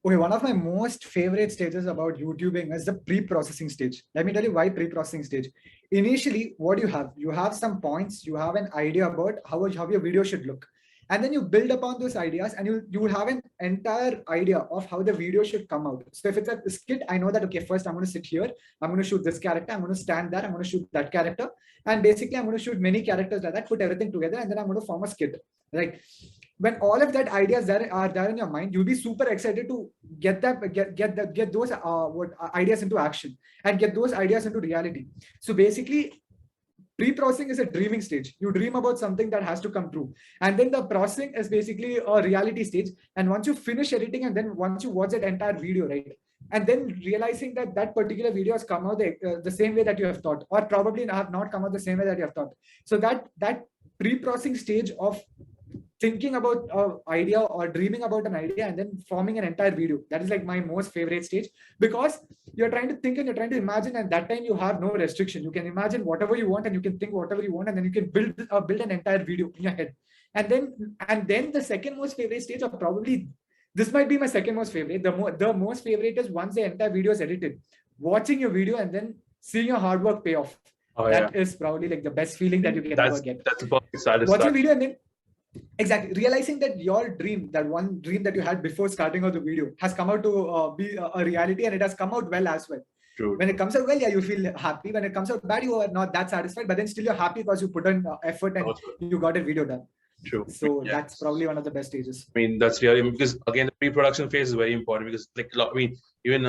Okay, one of my most favorite stages about YouTubing is the pre-processing stage. Let me tell you why pre-processing stage. Initially, what you have some points, you have an idea about how your video should look. And then you build upon those ideas, and you will have an entire idea of how the video should come out. So if it's a skit, I know that, okay, first I'm going to sit here, I'm going to shoot this character, I'm going to stand there, I'm going to shoot that character. And basically, I'm going to shoot many characters like that, put everything together, and then I'm going to form a skit. Right? When all of that ideas are there in your mind, you'll be super excited to get those ideas into action and get those ideas into reality. So basically, pre-processing is a dreaming stage. You dream about something that has to come true. And then the processing is basically a reality stage. And once you finish editing, and then once you watch that entire video, right? And then realizing that that particular video has come out the same way that you have thought, or probably have not come out the same way that you have thought. So that pre-processing stage of thinking about an idea or dreaming about an idea and then forming an entire video, that is like my most favorite stage, because you're trying to think and you're trying to imagine, and that time you have no restriction. You can imagine whatever you want and you can think whatever you want, and then you can build an entire video in your head. And then the second most favorite stage, or probably this might be my second most favorite, the most favorite is once the entire video is edited, watching your video and then seeing your hard work pay off. That is probably like the best feeling that you can ever get. That's about satisfaction. Watching video and then exactly realizing that your dream, that one dream that you had before starting out the video, has come out to be a reality, and it has come out well as well. True. When it comes out well, yeah, you feel happy. When it comes out bad, you are not that satisfied, but then still you're happy because you put in effort and you got a video done. True. So that's probably one of the best stages. I mean, that's really, because again, the pre-production phase is very important, because like, I mean, even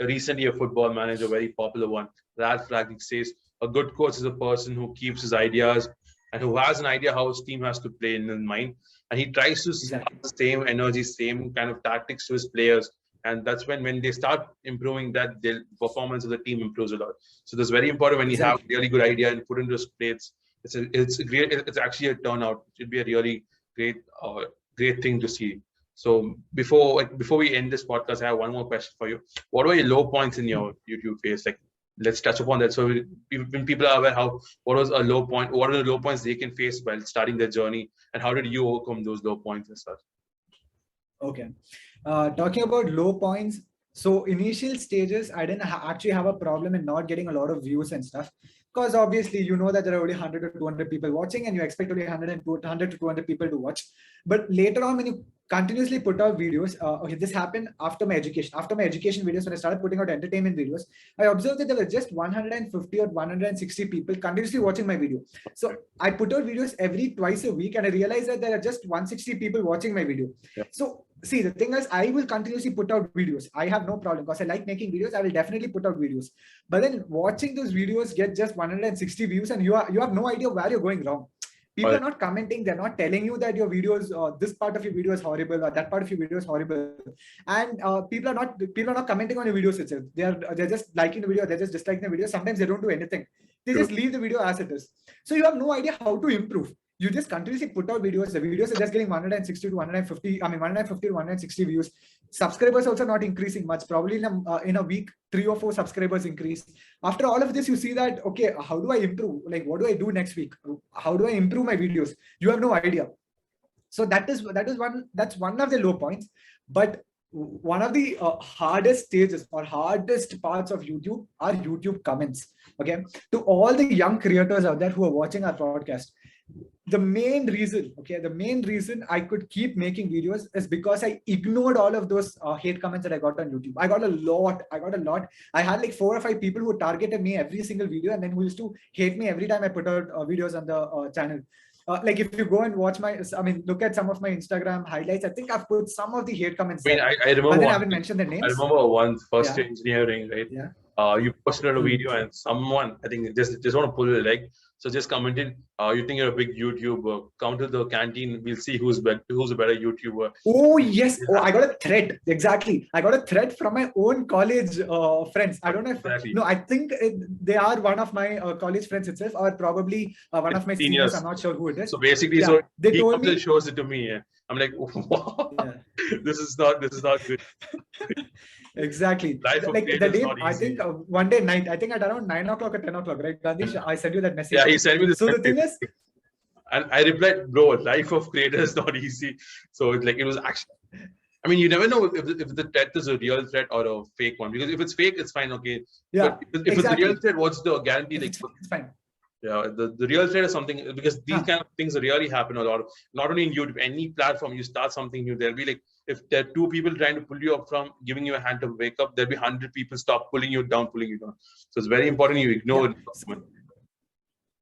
recently a football manager, very popular one, Ralph Ragnick, says a good coach is a person who keeps his ideas and who has an idea how his team has to play in his mind, and he tries to have the same energy, same kind of tactics to his players. And that's when they start improving that, the performance of the team improves a lot. So that's very important when you have a really good idea and put into plates. It's actually a turnout. It should be a really great thing to see. So before we end this podcast, I have one more question for you. What were your low points in your YouTube phase? Like, let's touch upon that. So when people are aware, what was a low point? What are the low points they can face while starting their journey, and how did you overcome those low points and stuff? Okay. Talking about low points. So initial stages, I didn't actually have a problem in not getting a lot of views and stuff. Because obviously, you know that there are only 100 to 200 people watching, and you expect only 100 to 200 people to watch. But later on, when you continuously put out videos, okay, this happened after my education. After my education videos, when I started putting out entertainment videos, I observed that there were just 150 or 160 people continuously watching my video. So I put out videos twice a week, and I realized that there are just 160 people watching my video. So see, the thing is, I will continuously put out videos. I have no problem because I like making videos. I will definitely put out videos. But then watching those videos get just 160 views, and you have no idea where you're going wrong. People are not commenting. They're not telling you that your videos, this part of your video is horrible or that part of your video is horrible. And people are not commenting on your videos itself. They're just liking the video. They're just disliking the video. Sometimes they don't do anything. They just leave the video as it is. So you have no idea how to improve. You just continuously put out videos. The videos are just getting 160 to 150. I mean, 150 to 160 views. Subscribers also not increasing much. Probably in a week, 3 or 4 subscribers increase. After all of this, you see that, okay, how do I improve? Like, what do I do next week? How do I improve my videos? You have no idea. So that's one of the low points. But one of the hardest stages or hardest parts of YouTube are YouTube comments. Okay, to all the young creators out there who are watching our podcast, the main reason I could keep making videos is because I ignored all of those hate comments that I got on YouTube. I got a lot. I had like 4 or 5 people who targeted me every single video, and then who used to hate me every time I put out videos on the channel. Like, if you go and watch look at some of my Instagram highlights, I think I've put some of the hate comments. I mean, I remember. But I haven't mentioned the names. I remember one first year engineering, right? Yeah. You posted a video, and someone, I think, just want to pull your leg, so just commented, you think you're a big YouTuber, come to the canteen, we'll see who's a better YouTuber. Oh yes. Oh, I got a threat. Exactly. I got a threat from my own college friends. I don't know if no, I think they are one of my college friends itself, or probably one of my seniors. I'm not sure who it is. So basically, so they told me, shows it to me. Yeah. I'm like, wow, this is not good. Exactly. Like the day, I think one day night, I think at around 9 o'clock or 10 o'clock, right, Gandhi? I sent you that message. Yeah, he sent me this. So the thing is, and I replied, bro, life of creator is not easy. So it was actually, I mean, you never know if the threat is a real threat or a fake one. Because if it's fake, it's fine, okay. Yeah. But if it's a real threat, what's the guarantee? It's fine. Yeah, the real threat is something, because these kind of things really happen a lot. Not only in YouTube, any platform, you start something new, there'll be like, if there are 2 people trying to pull you up from giving you a hand to wake up, there'll be 100 people stop pulling you down. So it's very important you ignore it.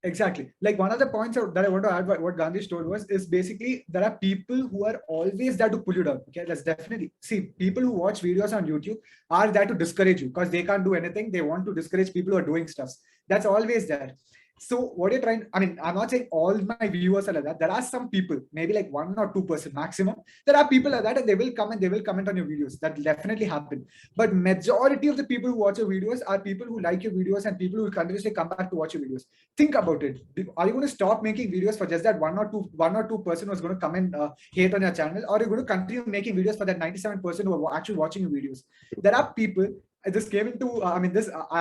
Exactly. Like, one of the points that I want to add, what Gandhi told is basically there are people who are always there to pull you down. Okay, let's definitely see, people who watch videos on YouTube are there to discourage you because they can't do anything. They want to discourage people who are doing stuff. That's always there. So what you're trying, I mean, I'm not saying all my viewers are like that. There are some people, maybe like 1 or 2% maximum. There are people like that, and they will come and they will comment on your videos. That definitely happen. But majority of the people who watch your videos are people who like your videos and people who will continuously come back to watch your videos. Think about it. Are you going to stop making videos for just that 1 or 2% who's going to come and hate on your channel, or are you going to continue making videos for that 97% who are actually watching your videos? There are people. This came into, I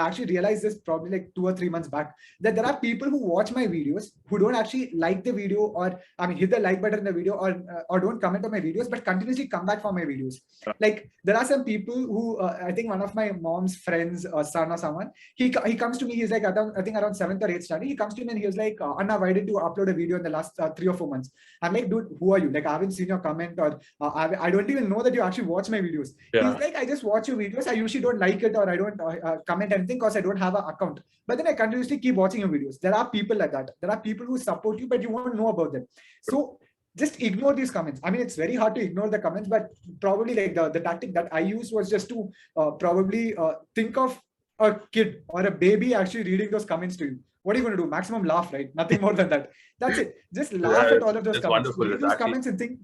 actually realized this probably like 2 or 3 months back, that there are people who watch my videos who don't actually like the video, or hit the like button in the video, or don't comment on my videos, but continuously come back for my videos. Like, there are some people who, I think one of my mom's friends, son or someone, he comes to me, he's like, I think around 7th or 8th standard, he comes to me and he was like, Anna, why did you upload a video in the last 3 or 4 months? I'm like, dude, who are you? Like, I haven't seen your comment, or I don't even know that you actually watch my videos. He's like, I just watch your videos. I usually don't like like it or I don't comment anything because I don't have an account. But then I continuously keep watching your videos. There are people like that. There are people who support you, but you won't know about them. So just ignore these comments. I mean, it's very hard to ignore the comments, but probably like the tactic that I used was just to probably think of a kid or a baby actually reading those comments to you. What are you going to do? Maximum laugh, right? Nothing more than that. That's it. Just laugh at all of those comments. Read those comments and think,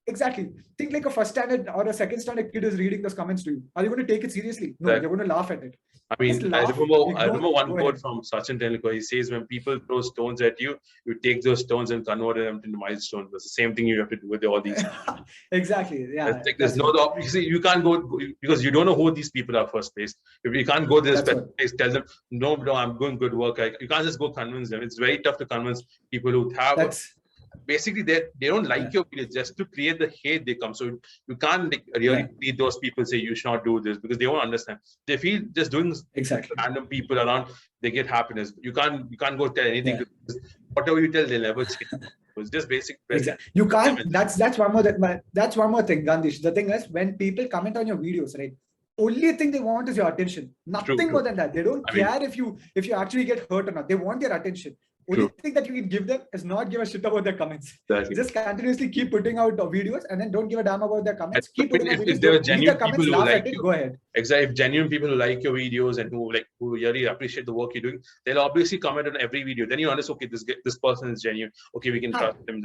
exactly. Think like a first standard or a second standard kid is reading those comments to you. Are you going to take it seriously? No, you're going to laugh at it. I mean, I remember one quote from Sachin Tendulkar. He says, when people throw stones at you, you take those stones and convert them into milestones. That's the same thing you have to do with all these. Exactly. Yeah. There's no, you can't go because you don't know who these people are first place. If you can't go to this place, tell them, no, I'm doing good work. You can't just go convince them. It's very tough to convince people who have. Basically, they don't like your video just to create the hate they come. So you can't really lead those people say you should not do this because they won't understand. They feel just doing random people around, they get happiness. You can't go tell anything. Whatever you tell, they'll never change. It's just basic. You can't. That's one more. That's one more thing, Gandhish. The thing is, when people comment on your videos, right? Only thing they want is your attention. Nothing more than that. They don't care if you actually get hurt or not. They want your attention. Only thing that you can give them is not give a shit about their comments. Just continuously keep putting out videos and then don't give a damn about their comments. Keep putting out videos. If there are genuine people who like you, go ahead. Exactly. If genuine people who like your videos and who really appreciate the work you're doing, they'll obviously comment on every video. Then you understand, okay, this person is genuine. Okay, we can trust them.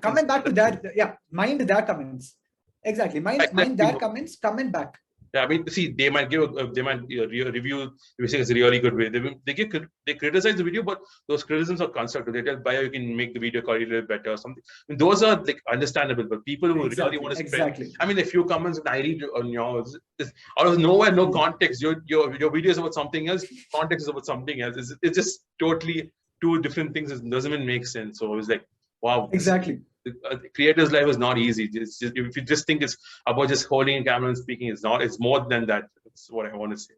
Comment back to that. Yeah, mind their comments. Exactly. Mind their comments. Comment back. Yeah, I mean, see, they might review. They say it's a really good way. They criticize the video, but those criticisms are constructive. They tell Baya you can make the video quality a little better or something. I mean, those are understandable. But people who really want to spread, I mean, a few comments that I read on yours, out of nowhere, no context. Your video is about something else. Context is about something else. It's just totally two different things. It doesn't even make sense. So it's like, wow. Exactly. The creator's life is not easy. It's just, if you just think it's about just holding a camera and speaking, it's not. It's more than that. That's what I want to say.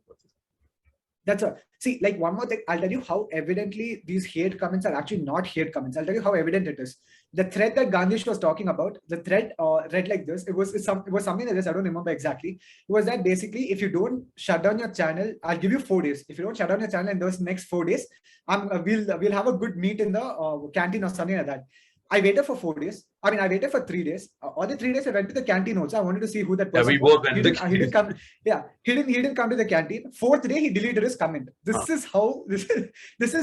That's all. See, like one more thing, I'll tell you how evidently these hate comments are actually not hate comments. I'll tell you how evident it is. The thread that Gandhish was talking about, the thread read like this. It was something like this. I don't remember exactly. It was that basically, if you don't shut down your channel, I'll give you 4 days. If you don't shut down your channel in those next 4 days, we'll have a good meet in the canteen or something like that. I waited for 4 days. I mean, I waited for 3 days. All the 3 days I went to the canteen also. I wanted to see who that person was. He didn't come. Yeah, he didn't come to the canteen. 4th day, he deleted his comment. This is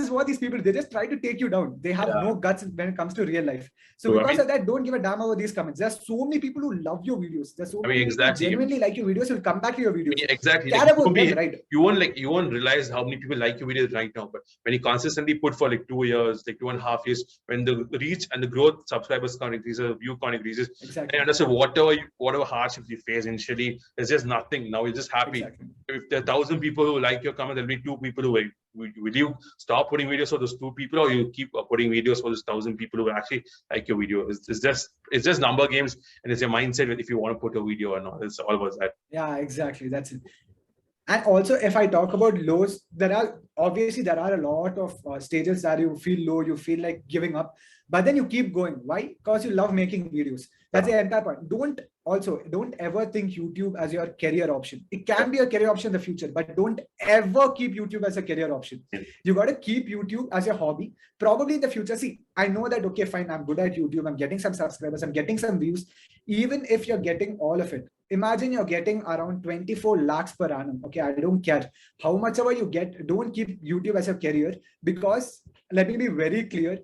what these people, they just try to take you down. They have no guts when it comes to real life. So because of that, don't give a damn about these comments. There's so many people who love your videos. There's so many people who genuinely like your videos, will come back to your videos. Exactly. Care about them, right? You won't realize how many people like your videos right now. But when you consistently put for like 2 years, like 2.5 years, when the reach and the growth, subscribers count increases, view count increases, and you understand whatever hardships you face initially, it's just nothing. Now you're just happy. If there are 1,000 people who like your comment, there'll be 2 people who will you stop putting videos for those 2 people, or you keep putting videos for those 1,000 people who actually like your video? It's just number games, and it's your mindset if you want to put a video or not. It's all about that. Yeah, exactly. That's it. And also, if I talk about lows, there are a lot of stages that you feel low, you feel like giving up, but then you keep going. Why? Because you love making videos. That's the entire point. Don't ever think YouTube as your career option. It can be a career option in the future, but don't ever keep YouTube as a career option. You got to keep YouTube as your hobby. Probably in the future, see, I know that, okay, fine, I'm good at YouTube. I'm getting some subscribers. I'm getting some views. Even if you're getting all of it, imagine you're getting around 24 lakhs per annum. Okay, I don't care how much ever you get. Don't keep YouTube as your career, because let me be very clear.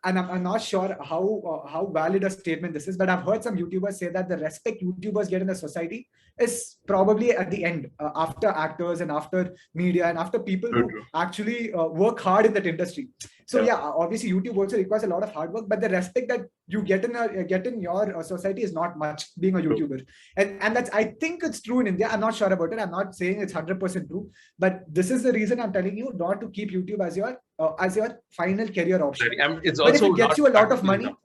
And I'm not sure how valid a statement this is, but I've heard some YouTubers say that the respect YouTubers get in the society is probably at the end, after actors and after media and after people who actually work hard in that industry. So yeah, obviously YouTube also requires a lot of hard work, but the respect that you get in your society is not much being a YouTuber. And that's, I think it's true in India. I'm not sure about it. I'm not saying it's 100% true, but this is the reason I'm telling you not to keep YouTube as your final career option. It's but also if it gets you a lot of money, enough.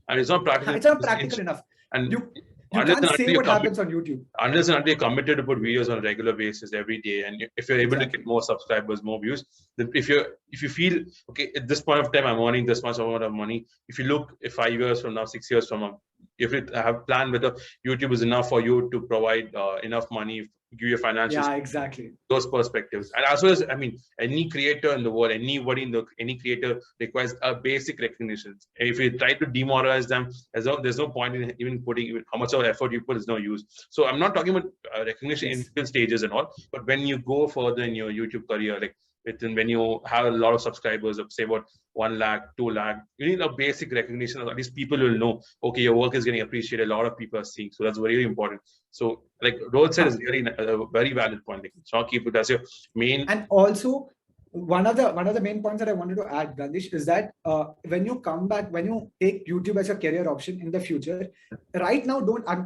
And it's not practical. It's not practical enough. And you can't say what happens on YouTube. Unless and until you're committed to put videos on a regular basis every day, and if you're able to get more subscribers, more views, then if you feel, okay, at this point of time, I'm earning this much amount of money. If you look 5 years from now, 6 years from now, if you have planned whether YouTube is enough for you to provide enough money give you financial Yeah, exactly. those perspectives. And as well as, I mean, any creator in the world, any creator requires a basic recognition. And if you try to demoralize them, there's no point in even putting even how much of effort you put is no use. So I'm not talking about recognition in different stages and all, but when you go further in your YouTube career, like when you have a lot of subscribers of say about 1 lakh, 2 lakh, you need a basic recognition. At least people will know, okay, your work is getting appreciated. A lot of people are seeing. So that's very important. So like Rohit said, is really a very valid point. Like, it's not keep it as your main. And also, one of the main points that I wanted to add, Gandish, is that when you come back, when you take YouTube as a career option in the future, right now, I'm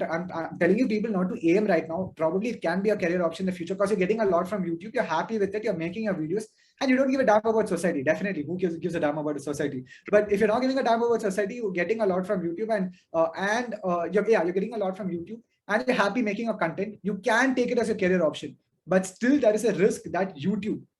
telling you people not to aim right now. Probably it can be a career option in the future because you're getting a lot from YouTube. You're happy with it. You're making your videos and you don't give a damn about society. Definitely, who gives a damn about society? But if you're not giving a damn about society, you're getting a lot from YouTube you're getting a lot from YouTube and you're happy making a content. You can take it as a career option, but still there is a risk that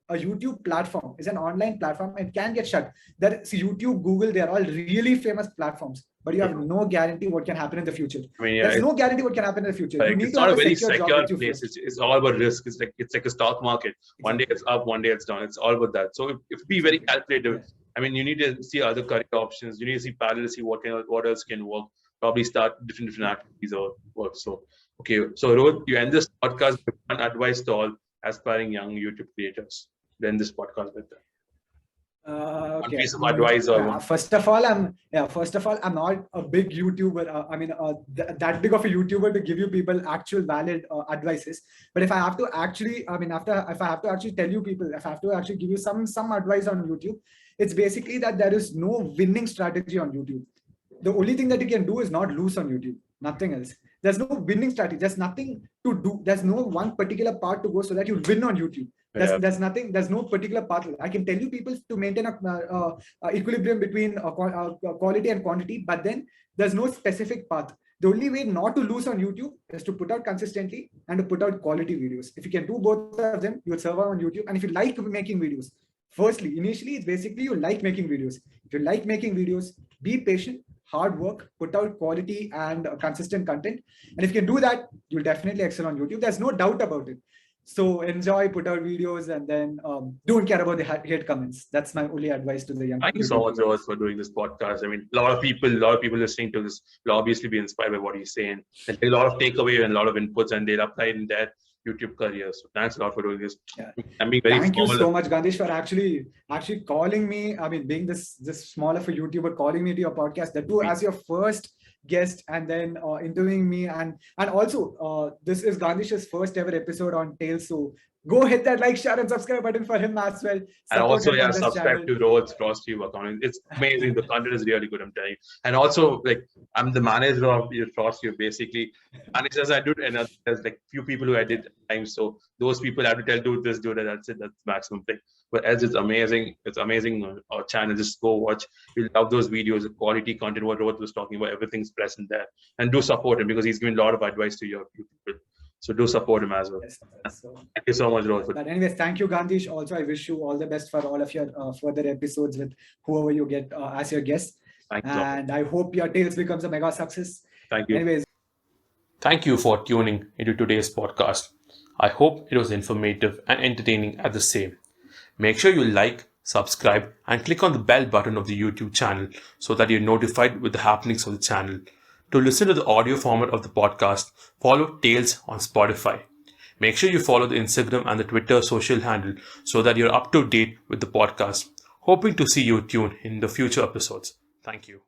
a YouTube platform is an online platform and can get shut. YouTube, Google, they are all really famous platforms, but you have no guarantee what can happen in the future. I mean, yeah, there's no guarantee what can happen in the future. Like, you need it's to not have a very secure place. It's all about risk. It's like a stock market. Exactly. One day it's up, one day it's down. It's all about that. So if be very calculative. Yeah. I mean, you need to see other career options. You need to see parallel, see what else can work. Probably start different activities or work. So okay. So Rohit, you end this podcast with one advice to all aspiring young YouTube creators. Then this podcast with them. Okay. One piece of advice or first of all, I'm not a big YouTuber. That big of a YouTuber to give you people actual valid advices. But if I have to actually, if I have to actually tell you people, if I have to actually give you some advice on YouTube, it's basically that there is no winning strategy on YouTube. The only thing that you can do is not lose on YouTube. Nothing else. There's no winning strategy. There's nothing to do. There's no one particular part to go so that you win on YouTube. There's nothing. There's no particular path. I can tell you people to maintain a equilibrium between quality and quantity, but then there's no specific path. The only way not to lose on YouTube is to put out consistently and to put out quality videos. If you can do both of them, you will survive on YouTube. And if you like making videos, firstly, initially, it's basically you like making videos. If you like making videos, be patient, hard work, put out quality and consistent content. And if you can do that, you'll definitely excel on YouTube. There's no doubt about it. So enjoy, put out videos, and then don't care about the hate comments. That's my only advice to the young people. Thank you so much, Rohit, for doing this podcast. I mean, a lot of people listening to this will obviously be inspired by what he's saying. And a lot of takeaway and a lot of inputs, and they'll apply in their YouTube career. So thanks a lot for doing this. Yeah. I'm being very Thank you so much, Gandish, for actually calling me. I mean, being this small of a YouTuber, calling me to your podcast, that too as your first guest, and then interviewing me, and also this is Gandish's first ever episode on Tales. So go hit that like, share, and subscribe button for him as well. And also, subscribe to Rohit's FrostTube account. It's amazing. The content is really good, I'm telling you. And also, like, I'm the manager of your FrostTube, basically. Managers I do, and there's like few people who I did at times. So those people have to tell, do this, do that. That's it. That's the maximum thing. But as it's amazing our channel. Just go watch. You'll love those videos, the quality content, what Rohit was talking about, everything's present there. And do support him because he's giving a lot of advice to your people. So do support him as well. Yes, thank you so much, Rohit. But anyways, thank you, Gandish. Also, I wish you all the best for all of your further episodes with whoever you get as your guest. And I hope your Tales becomes a mega success. Thank you. Anyways. Thank you for tuning into today's podcast. I hope it was informative and entertaining at the same. Make sure you like, subscribe, and click on the bell button of the YouTube channel so that you're notified with the happenings of the channel. To listen to the audio format of the podcast, follow Tales on Spotify. Make sure you follow the Instagram and the Twitter social handle so that you're up to date with the podcast. Hoping to see you tuned in the future episodes. Thank you.